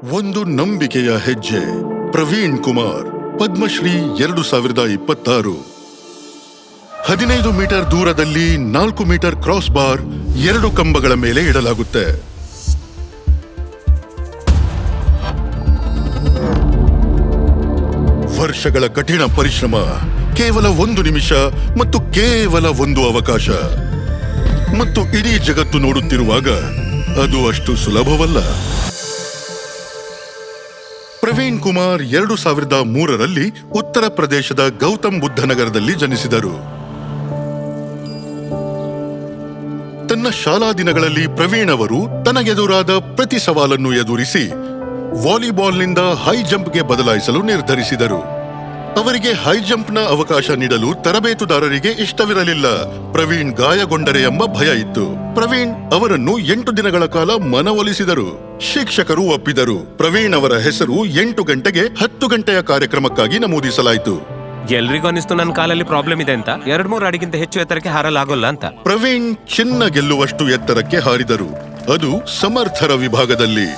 ಒಂದು ನಂಬಿಕೆಯ ಹೆಜ್ಜೆ. ಪ್ರವೀಣ್ ಕುಮಾರ್, ಪದ್ಮಶ್ರೀ 2026. 15 ಮೀಟರ್ ದೂರದಲ್ಲಿ 4 ಮೀಟರ್ ಕ್ರಾಸ್ ಬಾರ್ 2 ಕಂಬಗಳ ಮೇಲೆ ಇಡಲಾಗುತ್ತೆ. ವರ್ಷಗಳ ಕಠಿಣ ಪರಿಶ್ರಮ, ಕೇವಲ 1 ನಿಮಿಷ ಮತ್ತು ಕೇವಲ 1 ಅವಕಾಶ. ಮತ್ತು ಇಡೀ ಜಗತ್ತು ನೋಡುತ್ತಿರುವಾಗ ಅದು ಅಷ್ಟು ಸುಲಭವಲ್ಲ. ಪ್ರವೀಣ್ ಕುಮಾರ್ 2003ರಲ್ಲಿ ಉತ್ತರ ಪ್ರದೇಶದ ಗೌತಮ್ ಬುದ್ಧ ನಗರದಲ್ಲಿ ಜನಿಸಿದರು. ತನ್ನ ಶಾಲಾ ದಿನಗಳಲ್ಲಿ ಪ್ರವೀಣ್ ಅವರು ತನಗೆದುರಾದ ಪ್ರತಿ ಸವಾಲನ್ನು ಎದುರಿಸಿ ವಾಲಿಬಾಲ್ನಿಂದ ಹೈ ಜಂಪ್ಗೆ ಬದಲಾಯಿಸಲು ನಿರ್ಧರಿಸಿದರು. ಅವರಿಗೆ ಹೈ ಜಂಪ್ನ ಅವಕಾಶ ನೀಡಲು ತರಬೇತುದಾರರಿಗೆ ಇಷ್ಟವಿರಲಿಲ್ಲ. ಪ್ರವೀಣ್ ಗಾಯಗೊಂಡರೆ ಎಂಬ ಭಯ ಇತ್ತು. ಪ್ರವೀಣ್ ಅವರನ್ನು 8 ದಿನಗಳ ಕಾಲ ಮನವೊಲಿಸಿದರು. ಶಿಕ್ಷಕರು ಒಪ್ಪಿದರು. ಪ್ರವೀಣ್ ಅವರ ಹೆಸರು 8 ಗಂಟೆಗೆ 10 ಗಂಟೆಯ ಕಾರ್ಯಕ್ರಮಕ್ಕಾಗಿ ನಮೂದಿಸಲಾಯಿತು. ಎಲ್ರಿಗೂ ಅನಿಸ್ತು ನನ್ನ ಕಾಲಲ್ಲಿ ಪ್ರಾಬ್ಲಮ್ ಇದೆ ಅಂತ. 2-3 ಅಡಿಗಿಂತ ಹೆಚ್ಚು ಎತ್ತರಕ್ಕೆ ಹಾರಲಾಗೋಲ್ಲ ಅಂತ. ಪ್ರವೀಣ್ ಚಿನ್ನ ಗೆಲ್ಲುವಷ್ಟು ಎತ್ತರಕ್ಕೆ ಹಾರಿದರು, ಅದು ಸಮರ್ಥರ ವಿಭಾಗದಲ್ಲಿ.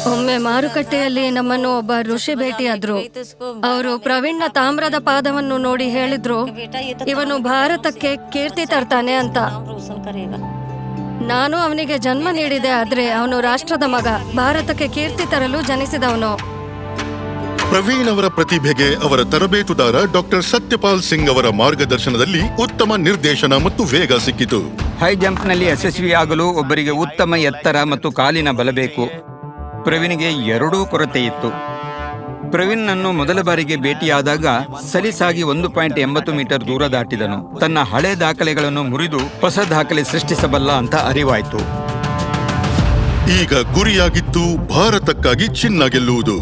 ಒಮ್ಮೆ ಮಾರುಕಟ್ಟೆಯಲ್ಲಿ ನಮ್ಮನ್ನು ಒಬ್ಬ ಋಷಿ ಭೇಟಿಯಾದ್ರು. ಅವರು ಪ್ರವೀಣ್ನ ತಾಮ್ರದ ಪಾದವನ್ನು ನೋಡಿ ಹೇಳಿದ್ರು, ಇವನು ಭಾರತಕ್ಕೆ ಕೀರ್ತಿ ತರ್ತಾನೆ ಅಂತ. ನಾನು ಅವನಿಗೆ ಜನ್ಮ ನೀಡಿದೆ, ಆದ್ರೆ ಅವನು ರಾಷ್ಟ್ರದ ಮಗ, ಭಾರತಕ್ಕೆ ಕೀರ್ತಿ ತರಲು ಜನಿಸಿದವನು. ಪ್ರವೀಣ್ ಅವರ ಪ್ರತಿಭೆಗೆ ಅವರ ತರಬೇತುದಾರ ಡಾಕ್ಟರ್ ಸತ್ಯಪಾಲ್ ಸಿಂಗ್ ಅವರ ಮಾರ್ಗದರ್ಶನದಲ್ಲಿ ಉತ್ತಮ ನಿರ್ದೇಶನ ಮತ್ತು ವೇಗ ಸಿಕ್ಕಿತು. ಹೈ ಜಂಪ್ನಲ್ಲಿ ಯಶಸ್ವಿಯಾಗಲು ಒಬ್ಬರಿಗೆ ಉತ್ತಮ ಎತ್ತರ ಮತ್ತು ಕಾಲಿನ ಬಲ ಬೇಕು. ಪ್ರವೀಣ್ಗೆ ಎರಡೂ ಕೊರತೆ ಇತ್ತು. ಪ್ರವೀಣ್ಣನ್ನು ಮೊದಲ ಬಾರಿಗೆ ಭೇಟಿಯಾದಾಗ ಸಲೀಸಾಗಿ 1.80 ಮೀಟರ್ ದೂರ ದಾಟಿದನು. ತನ್ನ ಹಳೆ ದಾಖಲೆಗಳನ್ನು ಮುರಿದು ಹೊಸ ದಾಖಲೆ ಸೃಷ್ಟಿಸಬಲ್ಲ ಅಂತ ಅರಿವಾಯಿತು. ಈಗ ಗುರಿಯಾಗಿತ್ತು ಭಾರತಕ್ಕಾಗಿ ಚಿನ್ನ ಗೆಲ್ಲುವುದು.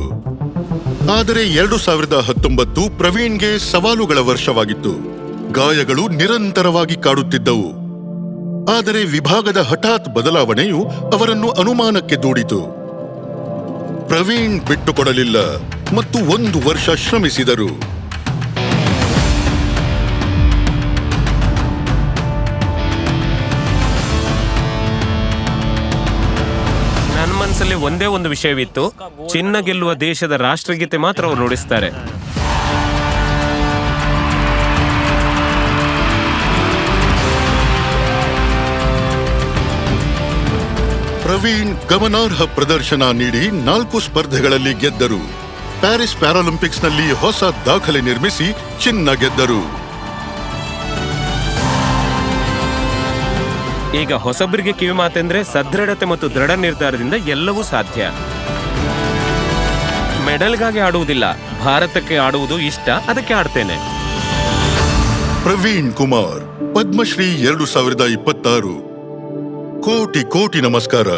ಆದರೆ 2019 ಪ್ರವೀಣ್ಗೆ ಸವಾಲುಗಳ ವರ್ಷವಾಗಿತ್ತು. ಗಾಯಗಳು ನಿರಂತರವಾಗಿ ಕಾಡುತ್ತಿದ್ದವು. ಆದರೆ ವಿಭಾಗದ ಹಠಾತ್ ಬದಲಾವಣೆಯು ಅವರನ್ನು ಅನುಮಾನಕ್ಕೆ ದೂಡಿತು. ಪ್ರವೀಣ್ ಬಿಟ್ಟುಕೊಡಲಿಲ್ಲ ಮತ್ತು 1 ವರ್ಷ ಶ್ರಮಿಸಿದರು. ನನ್ನ ಮನಸ್ಸಲ್ಲಿ ಒಂದೇ ಒಂದು ವಿಷಯವಿತ್ತು, ಚಿನ್ನ ಗೆಲ್ಲುವ ದೇಶದ ರಾಷ್ಟ್ರಗೀತೆ ಮಾತ್ರ ಅವರು ನುಡಿಸ್ತಾರೆ. ಪ್ರವೀಣ್ ಗಮನಾರ್ಹ ಪ್ರದರ್ಶನ ನೀಡಿ 4 ಸ್ಪರ್ಧೆಗಳಲ್ಲಿ ಗೆದ್ದರು. ಪ್ಯಾರಿಸ್ ಪ್ಯಾರಾಲಿಂಪಿಕ್ಸ್ನಲ್ಲಿ ಹೊಸ ದಾಖಲೆ ನಿರ್ಮಿಸಿ ಚಿನ್ನ ಗೆದ್ದರು. ಈಗ ಹೊಸಬರಿಗೆ ಕಿವಿ ಮಾತೆಂದ್ರೆ ಸದೃಢತೆ ಮತ್ತು ದೃಢ ನಿರ್ಧಾರದಿಂದ ಎಲ್ಲವೂ ಸಾಧ್ಯ. ಮೆಡಲ್ಗಾಗಿ ಆಡುವುದಿಲ್ಲ, ಭಾರತಕ್ಕೆ ಆಡುವುದು ಇಷ್ಟ, ಅದಕ್ಕೆ ಆಡ್ತೇನೆ. ಪ್ರವೀಣ್ ಕುಮಾರ್, ಪದ್ಮಶ್ರೀ 2026. ಕೋಟಿ ಕೋಟಿ ನಮಸ್ಕಾರ.